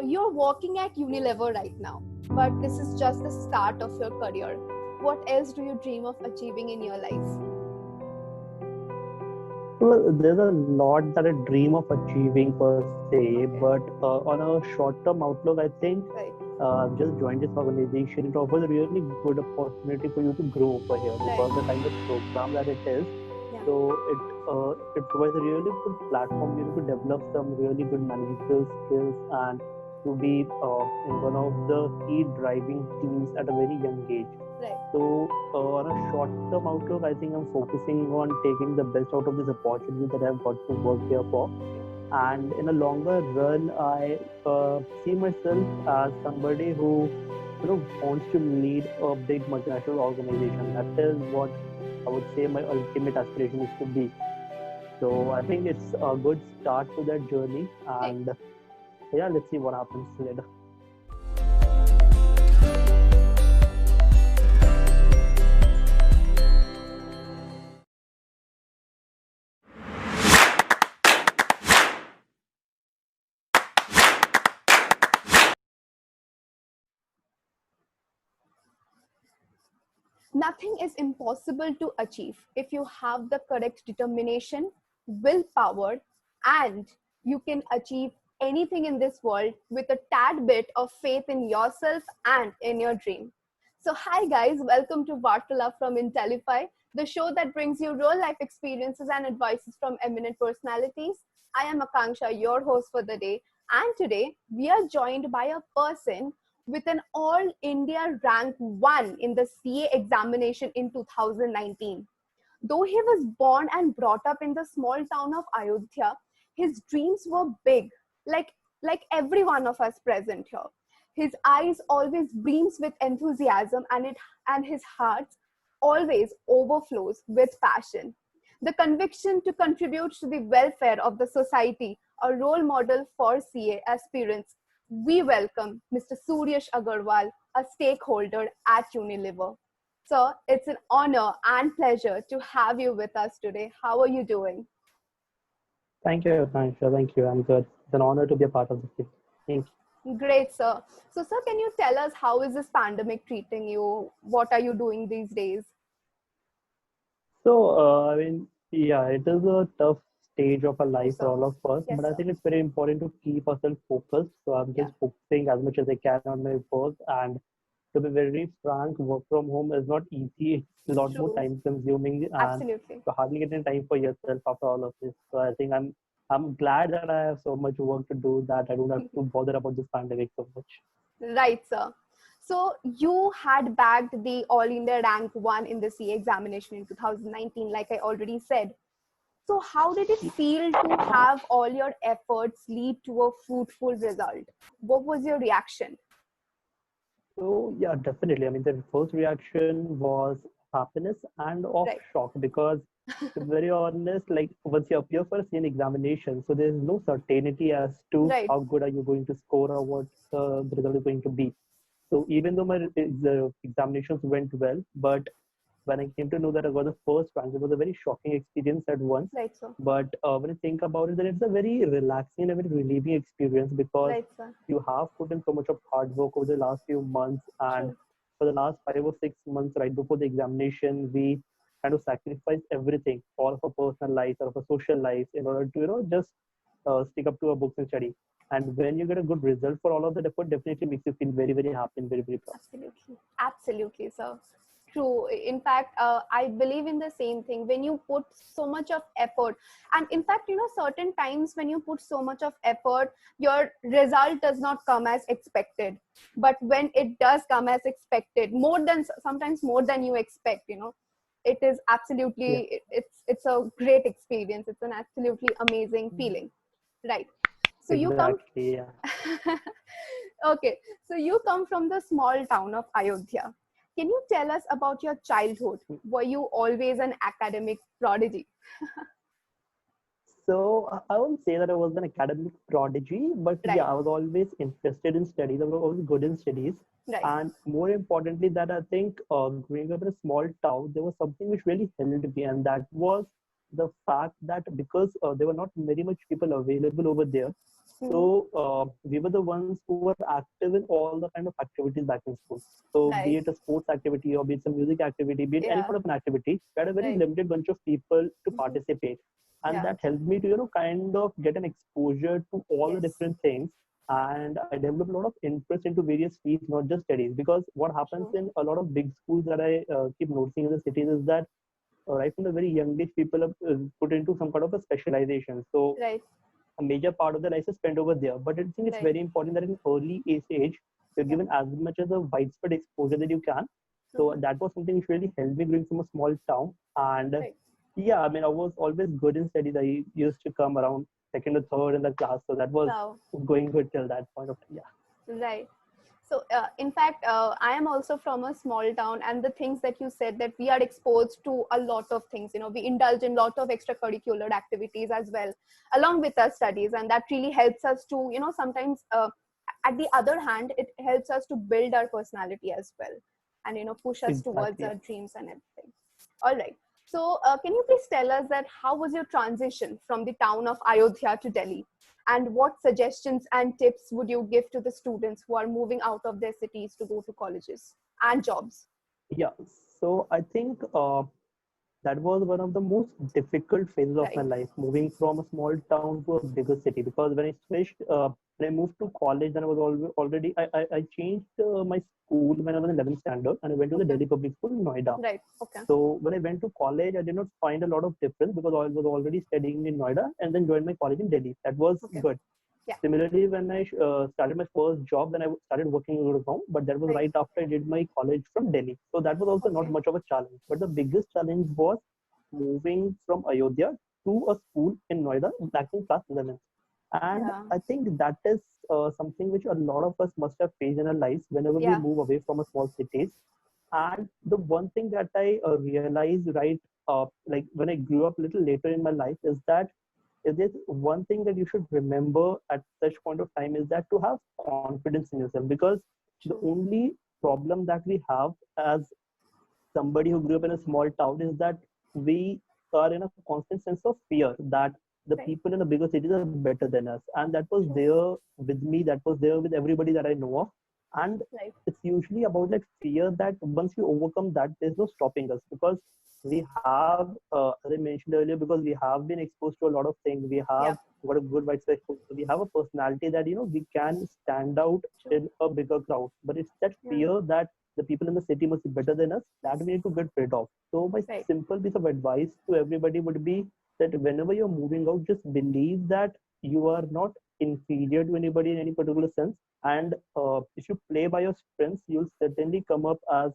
You're working at Unilever right now, but this is just the start of your career. What else do you dream of achieving in your life? Well, there's a lot that I dream of achieving per se, Okay, but on a short-term outlook, I think right, I've just joined this organization. It offers a really good opportunity for you to grow over here because the right, kind of program that it is. yeah, So it provides a really good platform, to develop some really good managerial skills and to be in one of the key driving teams at a very young age. right, So, on a short-term outlook, I think I'm focusing on taking the best out of this opportunity that I've got to work here for. And in a longer run, I see myself as somebody who, wants to lead a big multinational organization. That is what I would say my ultimate aspiration is to be. So, I think it's a good start to that journey. right. And yeah, let's see what happens later. Nothing is impossible to achieve if you have the correct determination, willpower, and you can achieve anything in this world with a tad bit of faith in yourself and in your dream. So, hi guys, welcome to Vartala from Intellify, the show that brings you real life experiences and advices from eminent personalities. I am Akanksha, your host for the day, and today we are joined by a person with an All India rank 1 in the CA examination in 2019. Though he was born and brought up in the small town of Ayodhya, his dreams were big, like, like every one of us present here. His eyes always beams with enthusiasm and his heart always overflows with passion. The conviction to contribute to the welfare of the society, a role model for CA aspirants. We welcome Mr. Suryash Agarwal, a stakeholder at Unilever. So it's an honor and pleasure to have you with us today. How are you doing? Thank you, Akansha. Thank you. I'm good. It's an honor to be a part of this team. Thank you. Great, sir. So, sir, can you tell us how is this pandemic treating you? What are you doing these days? So, yeah, it is a tough stage of our Yes, life for sir. all of us, Yes, but I sir. think it's very important to keep ourselves focused. So, I'm Yeah, just focusing as much as I can on my work. And to be very frank, work from home is not easy. It's a lot more true. time consuming, and Absolutely. you hardly get any time for yourself after all of this. So, I think I'm glad that I have so much work to do that I don't have to bother about this pandemic so much. Right, sir. So you had bagged the All India rank 1 in the CA examination in 2019, like I already said. So how did it feel to have all your efforts lead to a fruitful result? What was your reaction? So yeah, definitely. I mean, the first reaction was happiness and of Right, shock because, to be very honest, like once you appear for a CN examination, so there's no certainty as to right, how good are you going to score or what the result is going to be. So even though the examinations went well, but when I came to know that I got the first rank, it was a very shocking experience at once. right, sir. But when I think about it, then it's a very relaxing and a very relieving experience because Right, sir. you have put in so much of hard work over the last few months, and True. for the last 5 or 6 months, right before the examination, we kind of sacrifice everything, all of our personal lives, all of our social lives, in order to just stick up to our books and study. And when you get a good result for all of that effort, definitely makes you feel very, very happy and very, very proud. Absolutely. Absolutely, sir. True. In fact, I believe in the same thing. When you put so much of effort, and in fact, certain times when you put so much of effort, your result does not come as expected. But when it does come as expected, sometimes more than you expect, it is Yeah, absolutely, it's a great experience. It's an absolutely amazing feeling. Right. So you come exactly. Yeah. Okay, so you come from the small town of Ayodhya. Can you tell us about your childhood? Were you always an academic prodigy? So I won't say that I was an academic prodigy, but yeah, Right, I was always interested in studies. I was always good in studies. right, And more importantly, that I think growing up in a small town, there was something which really helped me, and that was the fact that because there were not very much people available over there, So we were the ones who were active in all the kind of activities back in school. So be Right. it a sports activity or be it some music activity, be it any Yeah. sort of an activity, we had a very Right. limited bunch of people to Mhm. participate. And Yeah. that helped me to, kind of get an exposure to all the Yes. different things. And I developed a lot of interest into various fields, not just studies. Because what happens True. in a lot of big schools that I keep noticing in the cities is that right from the very young age, people are put into some kind of a specialization. So Right. a major part of the life is spent over there. But I think it's Right. very important that in early age, you're Yeah. given as much as a widespread exposure that you can. So Mhm. that was something which really helped me growing from a small town. And Right. yeah, I mean, I was always good in studies. I used to come around second or third in the class. So that was Wow. going good till that point of time. Yeah. Right. So, in fact, I am also from a small town, and the things that you said, that we are exposed to a lot of things. We indulge in a lot of extracurricular activities as well, along with our studies, and that really helps us to, sometimes. At the other hand, it helps us to build our personality as well, and push us towards Exactly. our Yeah. dreams and everything. All right. So, can you please tell us that how was your transition from the town of Ayodhya to Delhi? And what suggestions and tips would you give to the students who are moving out of their cities to go to colleges and jobs? Yeah. So I think that was one of the most difficult phases of my Right. life, moving from a small town to a bigger city. Because when I switched, when I moved to college, then I was already I changed my school when I was in 11th standard, and I went to the Okay. Delhi Public School in Noida. Right. Okay. So when I went to college, I did not find a lot of difference because I was already studying in Noida and then joined my college in Delhi. That was Okay. good. Yeah. Similarly, when I started my first job, then I started working over home, but that was Right. right after I did my college from Delhi. So that was also not Okay. much of a challenge. But the biggest challenge was moving from Ayodhya to a school in Noida back in class 11th. And Yeah. I think that is something which a lot of us must have faced in our lives whenever we Yeah. move away from a small cities. And the one thing that I realized right, like when I grew up a little later in my life, is that if there's one thing that you should remember at such point of time is that to have confidence in yourself, because the True. only problem that we have as somebody who grew up in a small town is that we are in a constant sense of fear that the Right. people in the bigger cities are better than us. And that was True. there with me, that was there with everybody that I know of. And Right. it's usually about that fear that once we overcome that, there's no stopping us, because we have, as I mentioned earlier, because we have been exposed to a lot of things. We have Yeah. got a good widespread exposure. We have a personality that we can stand out True. in a bigger crowd. But it's that Yeah. fear that the people in the city must be better than us, that we need to get rid of. So my Right. simple piece of advice to everybody would be that whenever you're moving out, just believe that you are not inferior to anybody in any particular sense. And if you play by your strengths, you'll certainly come up as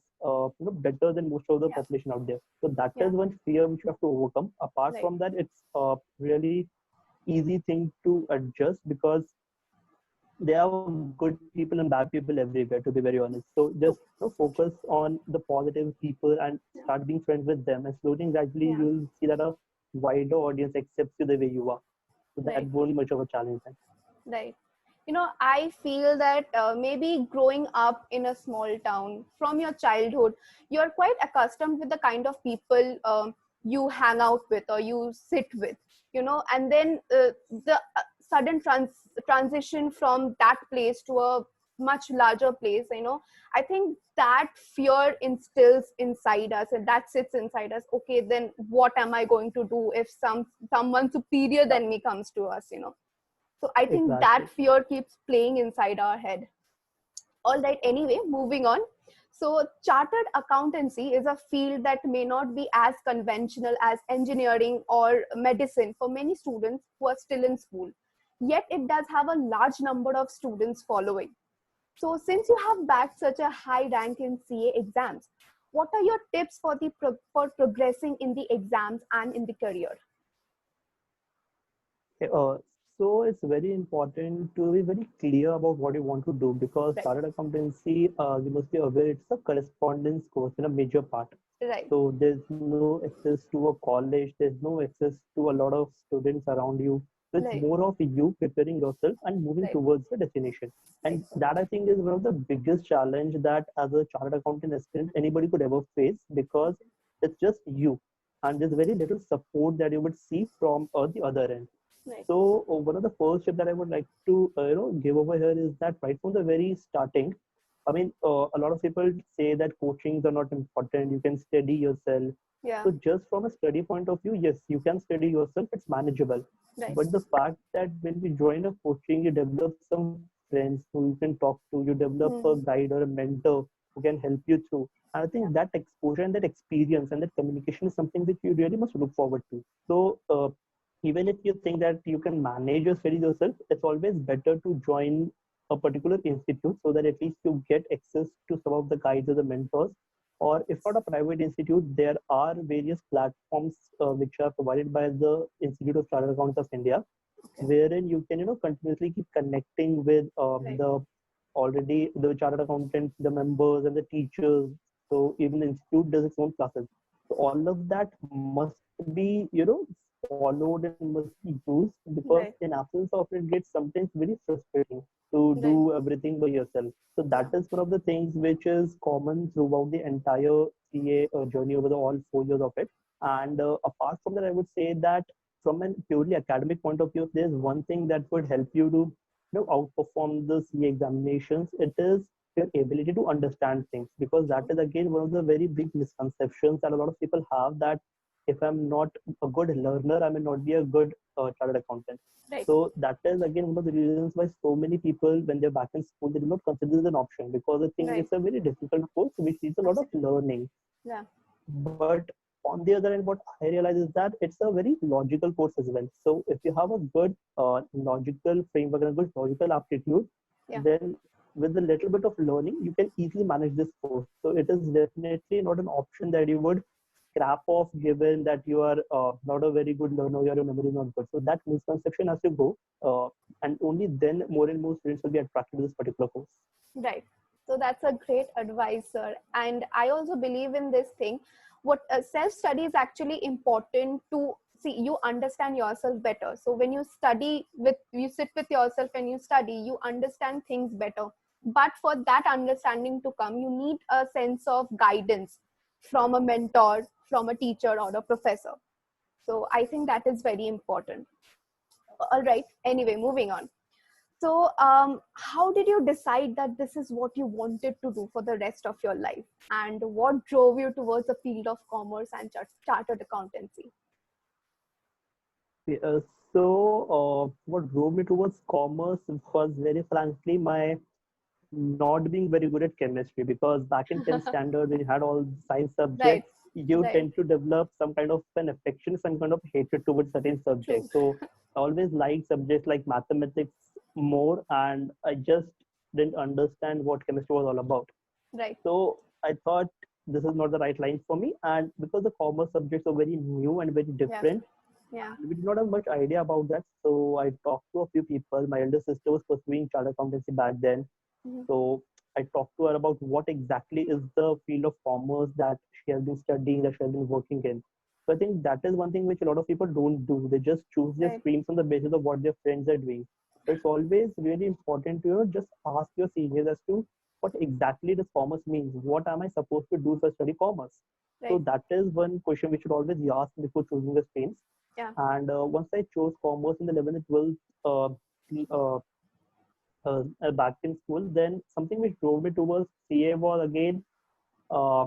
better than most of the Yeah. population out there. So that Yeah. is one fear which you have to overcome. Apart Right. from that, it's a really easy thing to adjust, because there are good people and bad people everywhere, to be very honest. So just True. focus on the positive people and Yeah. start being friends with them, and slowly and gradually Yeah. you'll see that a wider audience accepts you the way you are. So that Right. won't be much of a challenge then. Right. I feel that maybe growing up in a small town from your childhood, you're quite accustomed with the kind of people you hang out with or you sit with, and then the sudden transition from that place to a much larger place, I think that fear instills inside us, and that sits inside us. Okay, then what am I going to do if someone superior Yeah, than me comes to us? So I think that exactly. fear keeps playing inside our head. All right, anyway, moving on. So chartered accountancy is a field that may not be as conventional as engineering or medicine for many students who are still in school. Yet it does have a large number of students following. So since you have backed such a high rank in CA exams, what are your tips for progressing in the exams and in the career? Okay, so it's very important to be very clear about what you want to do, because Right, chartered accountancy, you must be aware, it's a correspondence course in a major part. right, So there's no access to a college, there's no access to a lot of students around you. So it's right, more of you preparing yourself and moving right, towards the destination. right, And that I think is one of the biggest challenge that as a chartered accountant aspirant anybody could ever face, because it's just you. And there's very little support that you would see from the other end. Right. So one of the first step that I would like to give over here is that right from the very starting, I mean, a lot of people say that coachings are not important. You can study yourself. Yeah. So just from a study point of view, yes, you can study yourself. It's manageable. Right. But the fact that when we join a coaching, you develop some friends who you can talk to. You develop a Hmm. guide or a mentor who can help you through. And I Yeah. think that exposure and that experience and that communication is something which you really must look forward to. So even if you think that you can manage your studies yourself, it's always better to join a particular institute so that at least you get access to some of the guides or the mentors. Or if not a private institute, there are various platforms which are provided by the Institute of Chartered Accountants of India, Okay. wherein you can continuously keep connecting with Right. the chartered accountants, the members and the teachers. So even the institute does its own classes. So all of that must be followed and must be used, because Right. in absence of it gets sometimes very frustrating to Right. do everything by yourself. So that Yeah. is one of the things which is common throughout the entire CA journey over the all 4 years of it. And apart from that, I would say that from a purely academic point of view, if there's one thing that would help you to outperform the CA examinations, it is your ability to understand things, because that is again one of the very big misconceptions that a lot of people have, that if I'm not a good learner, I may not be a good chartered accountant. Right. So that is again one of the reasons why so many people, when they're back in school, they do not consider it an option, because they think Right. it's a very difficult course which needs a lot of Absolutely. learning. Yeah. But on the other hand, what I realize is that it's a very logical course as well. So if you have a good logical framework and a good logical aptitude, Yeah. then with a little bit of learning, you can easily manage this course. So it is definitely not an option that you would scrap off, given that you are not a very good learner, your memory is not good. So that misconception has to go, and only then more and more students will be attracted to this particular course. Right. So that's a great advice, sir. And I also believe in this thing. What self study is actually important to see you understand yourself better. So when you study with, you sit with yourself and you study, you understand things better. But for that understanding to come, you need a sense of guidance from a mentor, from a teacher or a professor. So I think that is very important. All right. Anyway, moving on. So, how did you decide that this is what you wanted to do for the rest of your life? And what drove you towards the field of commerce and chartered accountancy? Yeah, what drove me towards commerce was very frankly my not being very good at chemistry, because back in 10th standard when you had all science Right, subjects, you right, tend to develop some kind of an affection, some kind of hatred towards certain true, subjects. So I always liked subjects like mathematics more, and I just didn't understand what chemistry was all about. right, So I thought this is not the right line for me, and because the commerce subjects are very new and very yeah, different, yeah, and we did not have much idea about that. So I talked to a few people. My elder sister was pursuing chartered accountancy back then, mhm, so I talked to her about what exactly is the field of commerce that she has been studying, that she has been working in. So I think that is one thing which a lot of people don't do. They just choose their right, streams on the basis of what their friends are doing. So it's always really important to just ask your seniors as to what exactly does commerce means. What am I supposed to do if I study commerce? So right, that is one question we should always be asked before choosing the streams. yeah, And once I chose commerce in the 11th and 12th back in school, then something which drove me towards CA was again, uh,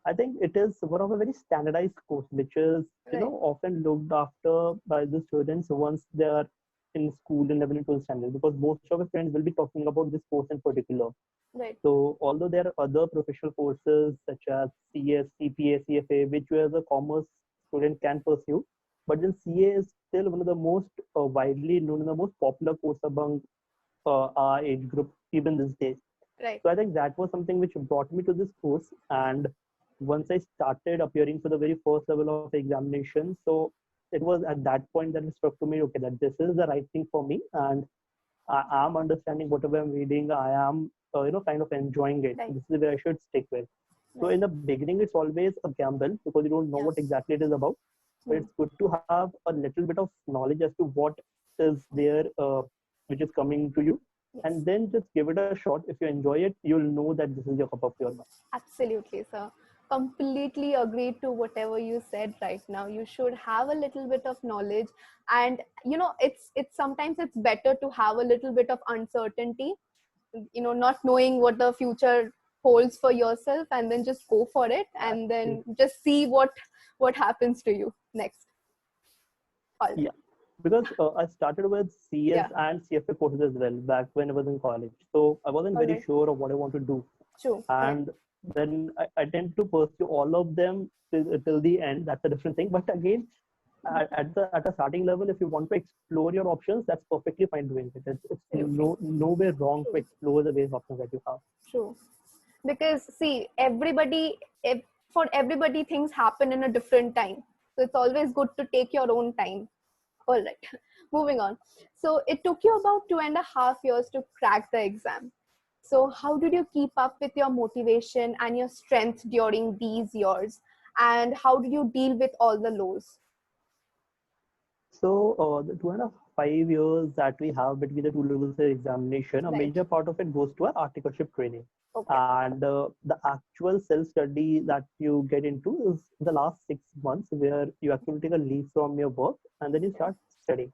I think it is one of a very standardized course, which is right, often looked after by the students once they are in school in 11 and 12 standard, because most of the friends will be talking about this course in particular. right, So although there are other professional courses such as CS, CPA, CFA, which where the commerce student can pursue, but then CA is still one of the most widely known and the most popular course among our age group even these days. right, So I think that was something which brought me to this course. And once I started appearing for the very first level of examination, so it was at that point that it struck to me, okay, that this is the right thing for me, and I am understanding whatever I'm reading. I am, kind of enjoying it. right, This is where I should stick with. So right, in the beginning, it's always a gamble because you don't know yeah, what exactly it is about. But hmm, it's good to have a little bit of knowledge as to what is there, which is coming to you, yes. and then just give it a shot. If you enjoy it, you'll know that this is your cup of your life. Absolutely, sir. Completely agree to whatever you said right now. You should have a little bit of knowledge, and it's sometimes it's better to have a little bit of uncertainty, not knowing what the future holds for yourself, and then just go for it, and then just see what happens to you next. All Yeah, right. because I started with CS Yeah. and CFA courses as well back when I was in college. So I wasn't All very right. sure of what I want to do. True. Right. And then I tend to pursue all of them till the end. That's a different thing. But again, at a starting level, if you want to explore your options, that's perfectly fine doing it. It's Absolutely. nowhere wrong to True. explore the various options that you have. True. Because see, for everybody things happen in a different time, so it's always good to take your own time. All right. Moving on. So it took you about 2.5 years to crack the exam. So how did you keep up with your motivation and your strength during these years, and how did you deal with all the lows? So the 2.5 years that we have between the two levels of examination, a Right. major part of it goes to our articleship training. Okay. And the actual self-study that you get into is the last 6 months where you actually take a leave from your work and then you Okay. start studying.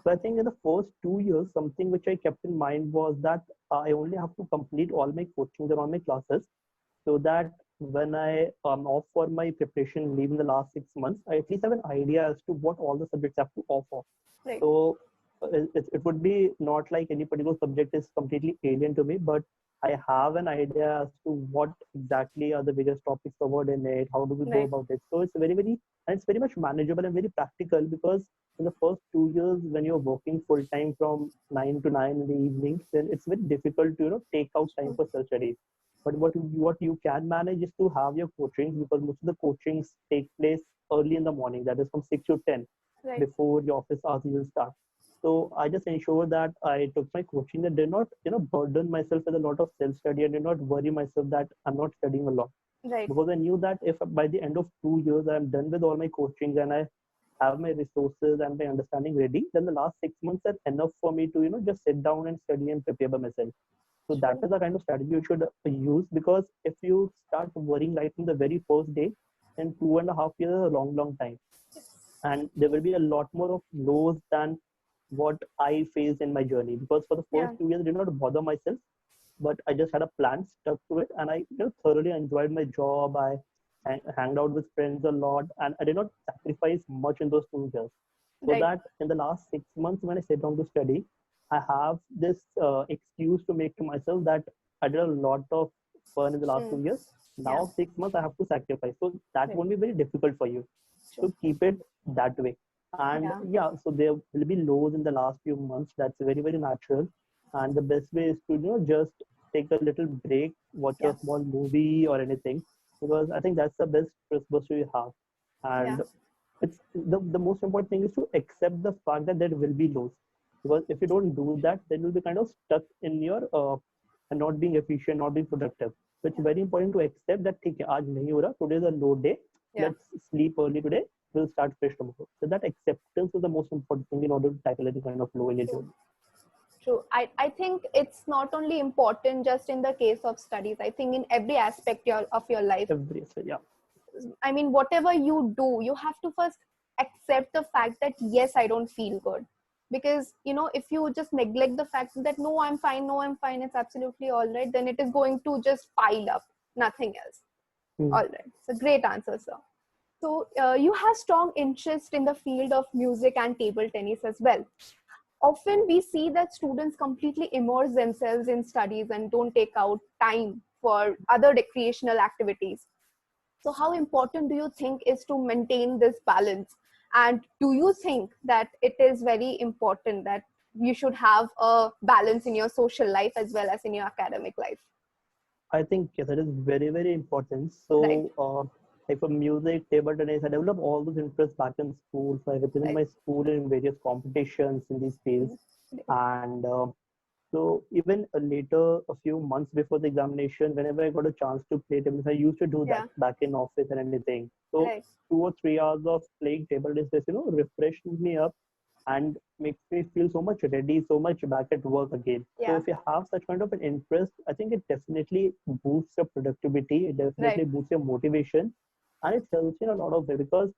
So I Okay. think in the first 2 years, something which I kept in mind was that I only have to complete all my coachings and all my classes so that when I am off for my preparation leave in the last 6 months, I at least have an idea as to what all the subjects have to offer. Right. So it would be not like any particular subject is completely alien to me, but I have an idea as to what exactly are the various topics covered in it, how do we go Right. about it. So and it's very much manageable and very practical because in the first 2 years, when you're working full time from 9 to 9 in the evening, then it's very difficult to take out time True. for self study. But what you can manage is to have your coachings because most of the coachings take place early in the morning, that is from 6 to 10 Right. before your office hours will start. So I just ensure that I took my coaching and did not, burden myself with a lot of self-study and did not worry myself that I'm not studying a lot. Right. Because I knew that if by the end of 2 years I'm done with all my coaching and I have my resources and my understanding ready, then the last 6 months are enough for me to, just sit down and study and prepare by myself. So that True. is the kind of strategy you should use because if you start worrying right from the very first day, then 2.5 years is a long, long time. And there will be a lot more of lows than what I faced in my journey because for the Yeah. first 2 years I did not bother myself, but I just had a plan, stuck to it, and I thoroughly enjoyed my job. I hanged out with friends a lot, and I did not sacrifice much in those 2 years. So Right. that in the last 6 months, when I sit down to study, I have this excuse to make to myself that I did a lot of fun in the last Hmm. 2 years. Yeah. Now 6 months I have to sacrifice, so that Right. won't be very difficult for you. True. So keep it that way. And Yeah. yeah, so there will be lows in the last few months. That's very, very natural. And the best way is to just take a little break, watch a Yeah. small movie or anything, because I think that's the best Christmas you have. Yeah. And it's the most important thing is to accept the fact that there will be lows. Because if you don't do that, then you'll be kind of stuck in your not being efficient, not being productive. So it's Yeah. very important to accept that ठीक है, आज नहीं हो रहा, today is a low day. Yeah. Let's sleep early today. We'll start fresh tomorrow. So that acceptance is the most important thing in order to tackle any kind of low in your True. journey. True. I think it's not only important just in the case of studies. I think in every aspect of your life. Every yeah. I mean, whatever you do, you have to first accept the fact that, yes, I don't feel good. Because, if you just neglect the fact that, no, I'm fine, it's absolutely all right, then it is going to just pile up, nothing else. Hmm. All right. So, great answer, sir. So, you have strong interest in the field of music and table tennis as well. Often we see that students completely immerse themselves in studies and don't take out time for other recreational activities. So how important do you think is to maintain this balance, and do you think that it is very important that you should have a balance in your social life as well as in your academic life? I think yes, that is very, very important. Right. So, like for music, table tennis, I developed all those interests back in school. So I represent Right. my school in various competitions in these fields. Right. And so even later, a few months before the examination, whenever I got a chance to play tennis, I used to do that Yeah. back in office and anything. So Right. 2 or 3 hours of playing table tennis, refreshed me up and makes me feel so much ready, so much back at work again. So Yeah. if you have such kind of an interest, I think it definitely boosts your productivity, it definitely Right. boosts your motivation, and it helps in a lot of way because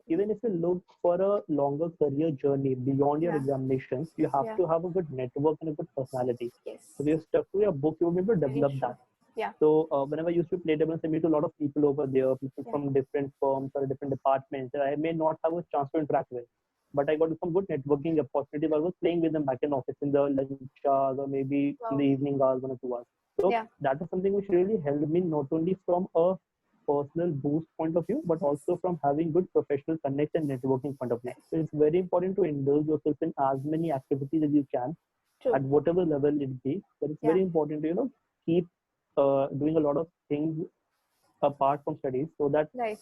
even if you look for a longer career journey beyond your Yeah. examinations, you have Yeah. to have a good network and a good personality. Yes. If you're stuck to your book, you will be able to Very develop true. that. Yeah. So whenever I used to play tables, I meet a lot of people over there, people Yeah. from different firms or different departments that I may not have a chance to interact with. But I got some good networking opportunity while I was playing with them back in office in the lunch hours or maybe in the Wow. evening hours, 1 or 2 hours. So Yeah. that is something which really helped me not only from a personal boost point of view, but Yes. also from having good professional connect and networking point of view. Right. So it's very important to indulge yourself in as many activities as you can True. at whatever level it be. But it's Yeah. very important to keep doing a lot of things apart from studies so that Right.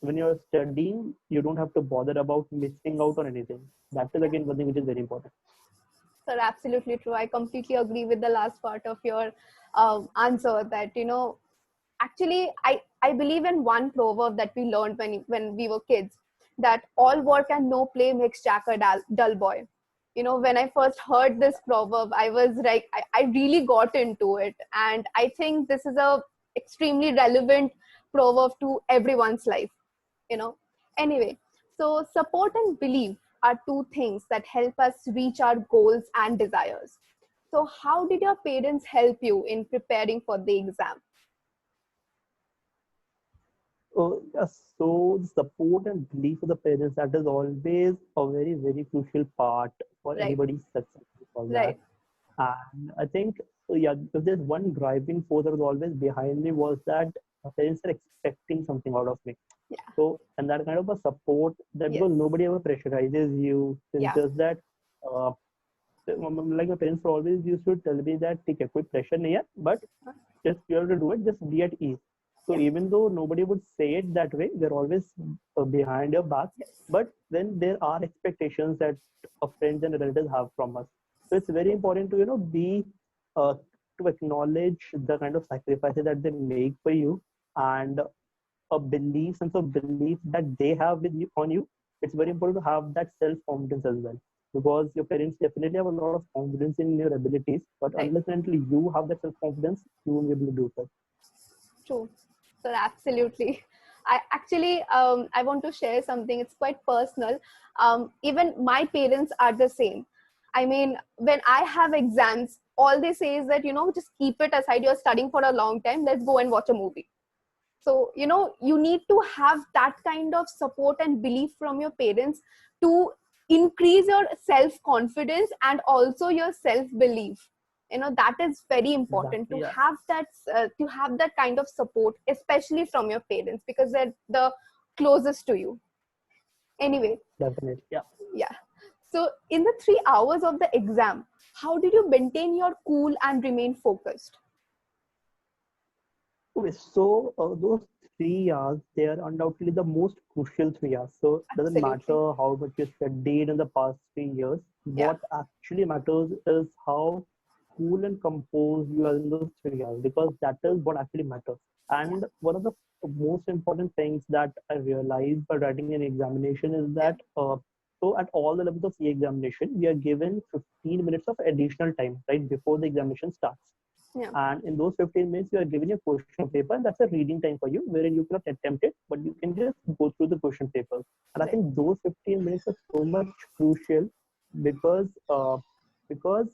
when you're studying you don't have to bother about missing out on anything. That is Yeah. again one thing which is very important. Sir, absolutely true. I completely agree with the last part of your answer that, actually, I believe in one proverb that we learned when we were kids, that all work and no play makes Jack a dull boy. When I first heard this proverb, I was like, I really got into it. And I think this is a extremely relevant proverb to everyone's life, you know. Anyway, so support and belief are two things that help us reach our goals and desires. So how did your parents help you in preparing for the exam? Yes, so the support and belief of the parents, that is always a very very crucial part for Right. anybody's success for that. Right. And I think, yeah, if there's one driving force that was always behind me was that my parents are expecting something out of me. Yeah. So, and that kind of a support, that Yes. because nobody ever pressurizes you, it's Yeah. just that, uh, like my parents always used to tell me that, ठीक है, कोई pressure नहीं है, but just you have to do it, just be at ease. So Yeah. even though nobody would say it that way, they're always behind your back. Yes. But then there are expectations that friends and relatives have from us. So it's very True. important to be uh, to acknowledge the kind of sacrifices that they make for you, and a sense of belief that they have with you on you. It's very important to have that self confidence as well, because your parents definitely have a lot of confidence in your abilities, but Right. unless and until you have that self confidence, you won't be able to do so. True. So absolutely. I want to share something. It's quite personal. Even my parents are the same. I mean, when I have exams, all they say is that, just keep it aside. You're studying for a long time. Let's go and watch a movie. So, you need to have that kind of support and belief from your parents to increase your self confidence and also your self belief. That is very important Exactly. Yeah. to have that kind of support, especially from your parents, because they're the closest to you. Anyway, Definitely. Yeah. yeah. So in the 3 hours of the exam, how did you maintain your cool and remain focused? Okay. So those 3 hours, they are undoubtedly the most crucial 3 hours. So it doesn't Absolutely. matter how much you studied in the past 3 years. Yeah. What actually matters is how cool and composed you are in those 3 hours, because that is what actually matters. Yeah. And one of the most important things that I realized by writing an examination is Yeah. that so at all the levels of examination, we are given 15 minutes of additional time right before the examination starts. Yeah. And in those 15 minutes, you are given a question paper, and that's a reading time for you, wherein you cannot attempt it, but you can just go through the question paper. And I Right. think those 15 minutes are so much crucial because because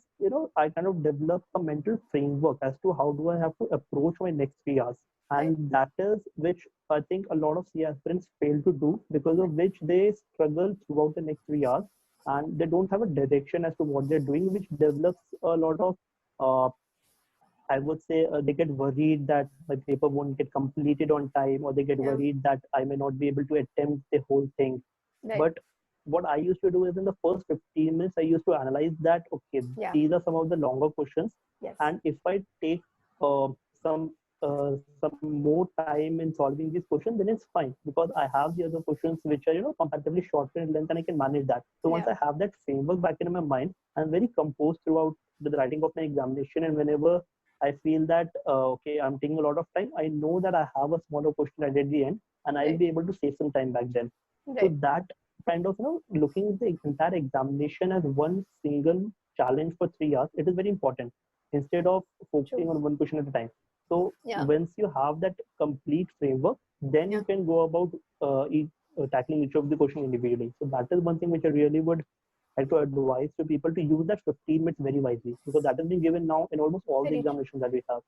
I kind of develop a mental framework as to how do I have to approach my next 3 hours. Right. And that is which I think a lot of C aspirants fail to do, because of which they struggle throughout the next 3 hours, and they don't have a direction as to what they're doing, which develops a lot of uh, I would say they get worried that my paper won't get completed on time, or they get Yeah. worried that I may not be able to attempt the whole thing. Right. But what I used to do is in the first 15 minutes, I used to analyze that, okay, Yeah. these are some of the longer questions. Yes. And if I take uh, some more time in solving these questions, then it's fine, because I have the other questions which are comparatively shorter in length, and I can manage that. So once Yeah. I have that framework back in my mind, I'm very composed throughout the writing of my examination. And whenever I feel that okay, I'm taking a lot of time, I know that I have a smaller question at the end, and I'll Right. be able to save some time back then. So Right. that kind of looking at the entire examination as one single challenge for 3 hours, it is very important instead of focusing True. on one question at a time. So Yeah. once you have that complete framework, then Yeah. you can go about tackling each of the question individually. So that is one thing which I really would like to advise to people, to use that 15 minutes very wisely, because that has been given now in almost all the Very true. examinations that we have.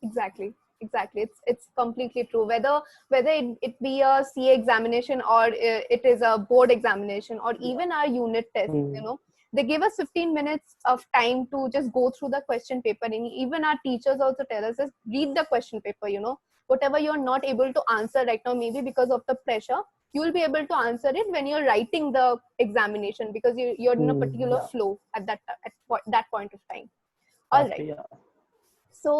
Exactly, it's completely true, whether it be a CA examination, or it is a board examination, or Yeah. even our unit test, Hmm. they give us 15 minutes of time to just go through the question paper. And even our teachers also tell us, just read the question paper, whatever you're not able to answer right now, maybe because of the pressure, you will be able to answer it when you're writing the examination, because you're in a particular Yeah, flow at that point of time. All right. exactly. Yeah. So,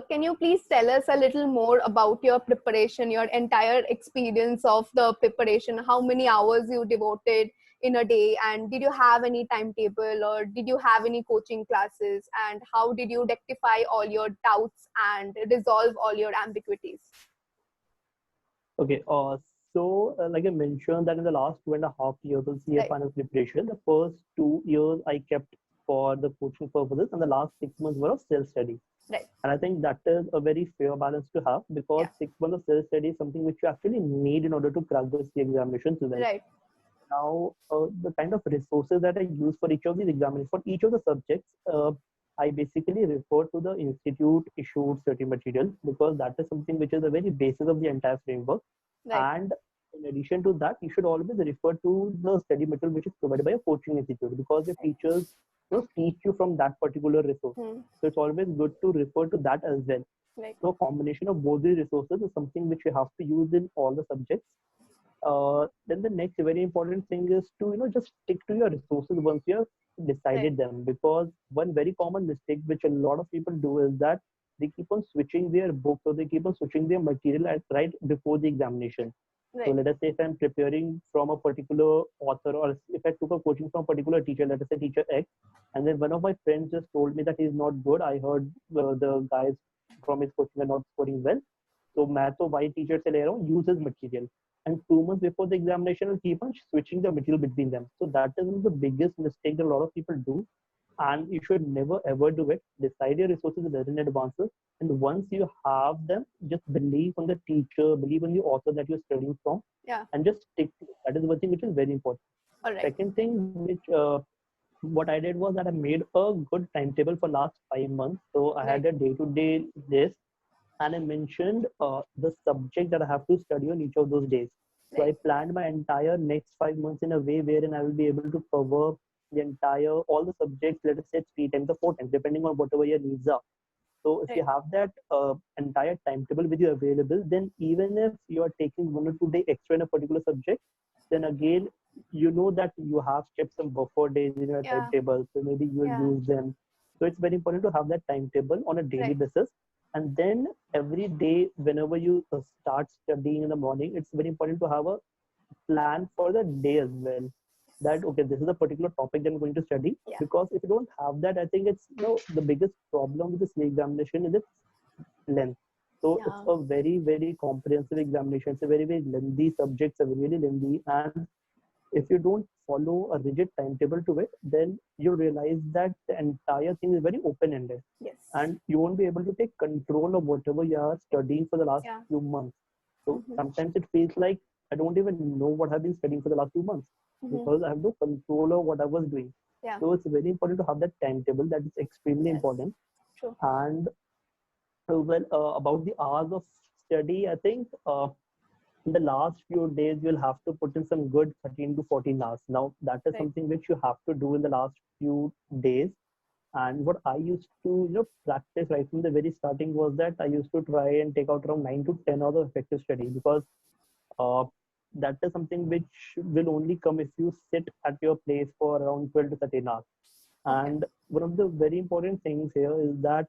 can you please tell us a little more about your preparation, your entire experience of the preparation? How many hours you devoted in a day, and did you have any timetable, or did you have any coaching classes? And how did you rectify all your doubts and resolve all your ambiguities? Okay. Like I mentioned, that in the last 2.5 years of CA Right, final preparation, the first 2 years I kept for the coaching purposes, and the last 6 months were of self-study. right, And I think that is a very fair balance to have, because yeah, 6 months of self-study is something which you actually need in order to crack the CA examinations well. right, Now, the kind of resources that I use for each of these examinations, for each of the subjects, I basically refer to the institute issued study material, because that is something which is the very basis of the entire framework. right, And in addition to that, you should always refer to the study material which is provided by a coaching institute, because the right, teachers teach you from that particular resource. hmm, So it's always good to refer to that as well. right, So a combination of both these resources is something which you have to use in all the subjects. Then the next very important thing is to just stick to your resources once you have right, decided them, because one very common mistake which a lot of people do is that they keep on switching their books, or they keep on switching their material right before the examination. So right, let us say if I'm preparing from a particular author, or if I took a coaching from a particular teacher, let us say teacher X, and then one of my friends just told me that he's not good. I heard the guys from his coaching are not scoring well. So मैं तो why teacher से ले रहा हूँ, use his material. And 2 months before the examination, will keep on switching the material between them. So that is one of the biggest mistake that a lot of people do, and you should never ever do it. Decide your resources well in advance, and once you have them, just believe on the teacher, believe on the author that you're studying from, yeah, and just stick to it. That is one thing which is very important. all right, Second thing, which what I did was that I made a good timetable for last 5 months. So I right, had a day-to-day list, and I mentioned the subject that I have to study on each of those days. So I right, planned my entire next 5 months in a way wherein I will be able to cover the entire all the subjects, let us say 3 times or 4 times, depending on whatever your needs are. So if you right, have that entire timetable with you available, then even if you are taking 1 or 2 days extra in a particular subject, then again that you have kept some buffer days in your yeah, timetable, so maybe you will yeah, use them. So it's very important to have that timetable on a daily right, basis. And then every day, whenever you start studying in the morning, it's very important to have a plan for the day as well. That okay, this is a particular topic that I'm going to study. yeah, Because if you don't have that, I think it's the biggest problem with this examination is its length. So it's yeah, a very, very comprehensive examination. It's a very, very lengthy subject. It's a really lengthy, and if you don't follow a rigid timetable to it, then you realize that the entire thing is very open-ended, yes, and you won't be able to take control of whatever you are studying for the last yeah, few months. So mm-hmm, sometimes it feels like I don't even know what I've been studying for the last few months, mm-hmm, because I have no control of what I was doing. yeah, So it's very important to have that timetable. That is extremely yes, important. true, And about the hours of study, I think in the last few days you'll have to put in some good 13 to 14 hours. Now that is right, something which you have to do in the last few days. And what I used to practice right from the very starting was that I used to try and take out around 9 to 10 hours of effective study, because uh, that is something which will only come if you sit at your place for around 12 to 13 hours. okay, And one of the very important things here is that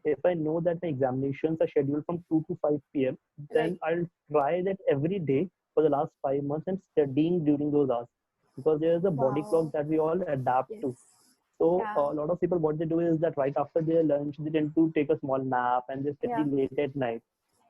if I know that my examinations are scheduled from 2 to 5 p.m., right, then I'll try that every day for the last 5 months and studying during those hours, because there is a body clock wow, that we all adapt yes, to. So a yeah, lot of people, what they do is that right after their lunch, they tend to take a small nap and they study yeah, late at night.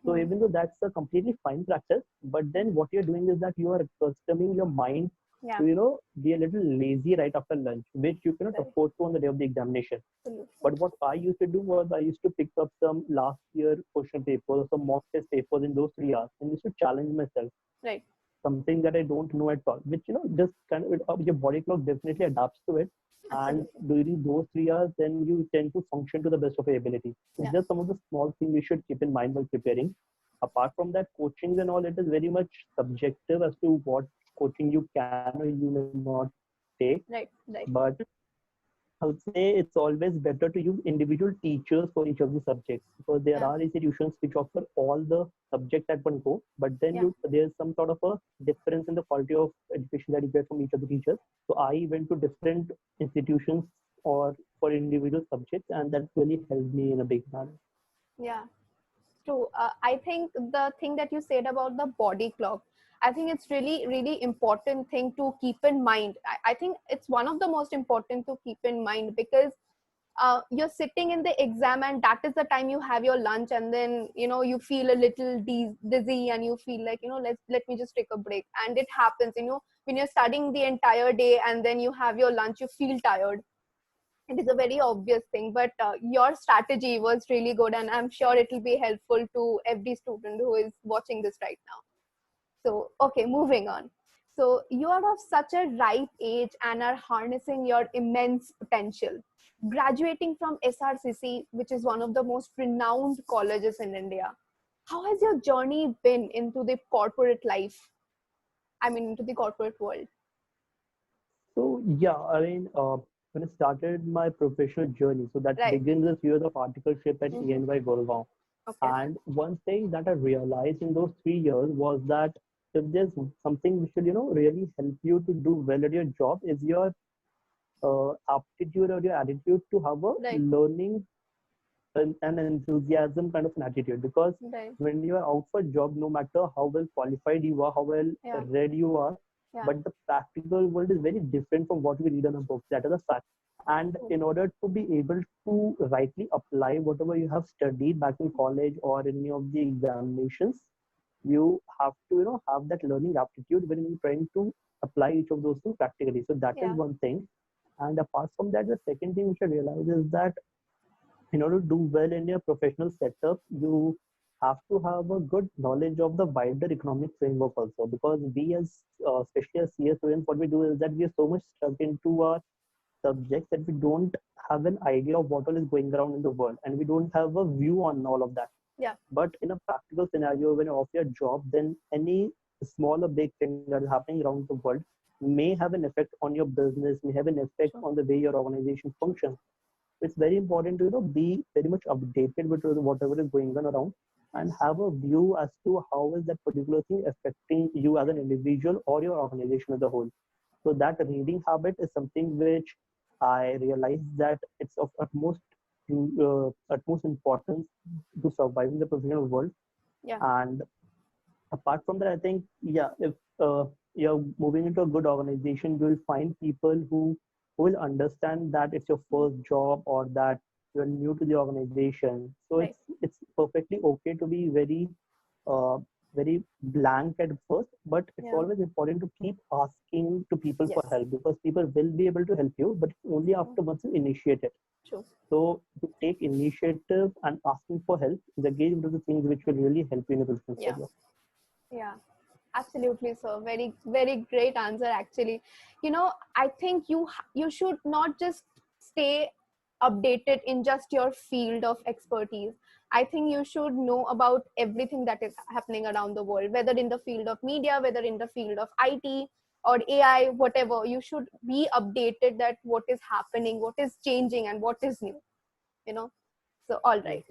So mm, even though that's a completely fine practice, but then what you're doing is that you are accustoming your mind Yeah. to be a little lazy right after lunch, which you cannot Right. afford to on the day of the examination. Absolutely. But what I used to do was I used to pick up some last year question papers, some mock test papers in those 3 hours, and used to challenge myself, Right. something that I don't know at all, which just kind of your body clock definitely adapts to it. And Absolutely. during those 3 hours, then you tend to function to the best of your ability. It's Yeah. just some of the small things you should keep in mind while preparing. Apart from that, coachings and all, it is very much subjective as to what coaching you can or you may not take. Right. Right. But I would say it's always better to use individual teachers for each of the subjects, because there Yeah. are institutions which offer all the subjects at one go, but then Yeah. there's some sort of a difference in the quality of education that you get from each of the teachers. So I went to different institutions or for individual subjects, and that really helped me in a big manner. Yeah. True. I think the thing that you said about the body clock, I think it's really, really important thing to keep in mind. I think it's one of the most important to keep in mind, because you're sitting in the exam and that is the time you have your lunch, and then you feel a little dizzy and you feel like let me just take a break, and it happens when you're studying the entire day and then you have your lunch, you feel tired. It is a very obvious thing, but your strategy was really good, and I'm sure it will be helpful to every student who is watching this right now. So, okay, moving on. So, you are of such a ripe age and are harnessing your immense potential. Graduating from SRCC, which is one of the most renowned colleges in India, how has your journey been into the corporate life? I mean, into the corporate world. So yeah, I mean, when I started my professional journey, so that Right. begins with years of articleship at Mm-hmm. ENY Gurgaon. Okay. And one thing that I realized in those 3 years was that if there's something which will really help you to do well at your job, is your aptitude or your attitude to have a Right. learning and enthusiasm kind of an attitude. Because Right. when you are out for job, no matter how well qualified you are, how well Yeah. read you are, Yeah. but the practical world is very different from what we read in a book. That is a fact. And in order to be able to rightly apply whatever you have studied back in college or any of the examinations, you have to have that learning aptitude when you're trying to apply each of those things practically. So that is Yeah. one thing. And apart from that, the second thing which I realized is that in order to do well in your professional setup, you have to have a good knowledge of the wider economic framework also. Because we as especially as CS students, what we do is that we are so much stuck into our subjects that we don't have an idea of what all is going around in the world, and we don't have a view on all of that. Yeah. But in a practical scenario, when you're off your job, then any small or big thing that is happening around the world may have an effect on your business, may have an effect Sure. on the way your organization functions. It's very important to be very much updated with whatever is going on around, and Yes. have a view as to how is that particular thing affecting you as an individual or your organization as a whole. So that reading habit is something which I realized that it's of utmost importance to survive in the professional world. Yeah. And apart from that, I think, yeah, if you're moving into a good organization, you'll find people who will understand that it's your Mm. first job or that you're new to the organization. So Right. it's perfectly okay to be uh, very blank at first, but it's Yeah. always important to keep asking to people for Yes. help, because people will be able to help you, but only Mm. after once you initiate it. True. So to take initiative and asking for help is again one of the things which will really help you in your business Yeah. career. Yeah. Absolutely, sir. Very, very great answer. Actually, I think you should not just stay updated in just your field of expertise. I think you should know about everything that is happening around the world, whether in the field of media, whether in the field of IT or AI, whatever. You should be updated that what is happening, what is changing, and what is new. You know. So, all right.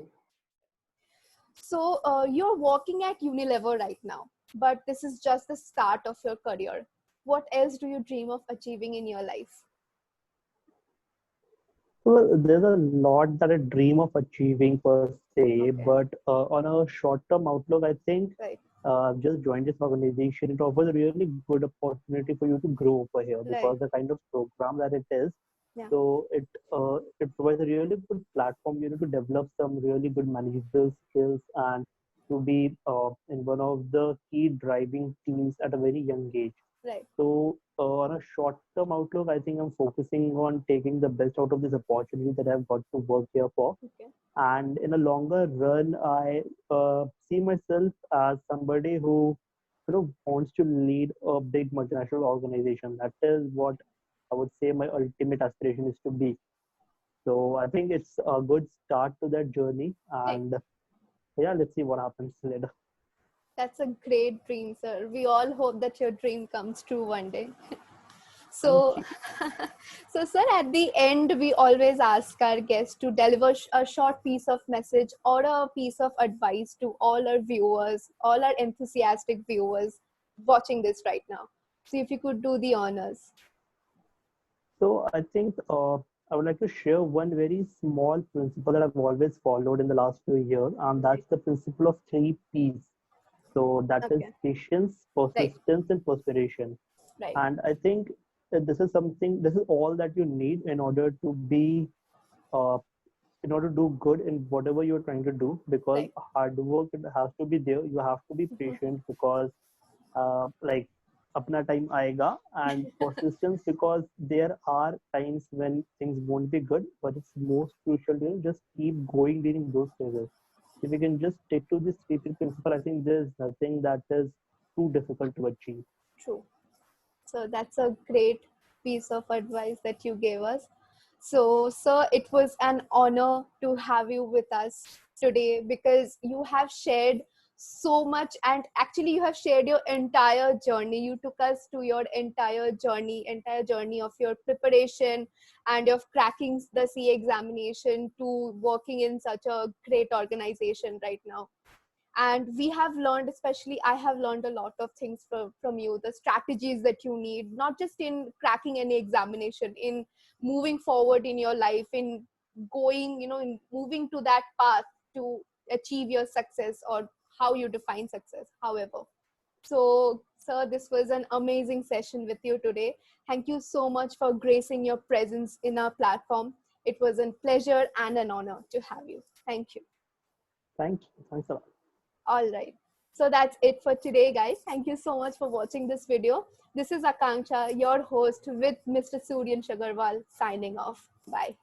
So you're working at Unilever right now, but this is just the start of your career. What else do you dream of achieving in your life? So there's a lot that I dream of achieving per se, Okay. but on a short-term outlook, I think Right. I've just joined this organization. It offers a really good opportunity for you to grow over here, Right. because the kind of program that it is, Yeah. so it provides a really good platform to develop some really good managerial skills, and to be in one of the key driving teams at a very young age. Right. So on a short-term outlook, I think I'm focusing on taking the best out of this opportunity that I've got to work here for. Okay. And in a longer run, I see myself as somebody who, wants to lead a big multinational organization. That is what I would say my ultimate aspiration is to be. So I think it's a good start to that journey. Right. And yeah, let's see what happens later. That's a great dream, sir. We all hope that your dream comes true one day. Thank So, you. so sir, at the end, we always ask our guests to deliver a short piece of message or a piece of advice to all our viewers, all our enthusiastic viewers watching this right now. So, if you could do the honors. So I think I would like to share one very small principle that I've always followed in the last few years, and Right. that's the principle of three P's. So that is Okay. patience, Right. persistence, and perspiration. Right. And I think that this is all that you need in order to be, uh, in order to do good in whatever you're trying to do, because Right. hard work it has to be there. You have to be patient because like apna time aega, and persistence because there are times when things won't be good, but it's most crucial to just keep going during those phases. If you can just stick to this three principle, I think there's nothing that is too difficult to achieve. True. So that's a great piece of advice that you gave us. So, sir, it was an honor to have you with us today because you have shared so much, and actually you have shared your entire journey. You took us to your entire journey of your preparation and of cracking the CA examination to working in such a great organization right now. And we have learned, especially I have learned a lot of things from you, the strategies that you need, not just in cracking any examination, in moving forward in your life, in going, in moving to that path to achieve your success, or how you define success, however. So sir, this was an amazing session with you today. Thank you so much for gracing your presence in our platform. It was a pleasure and an honor to have you. Thank you. Thank you. Thanks a lot. All right. So that's it for today, guys. Thank you so much for watching this video. This is Akanksha, your host with Mr. Suryan Sugarwal, signing off. Bye.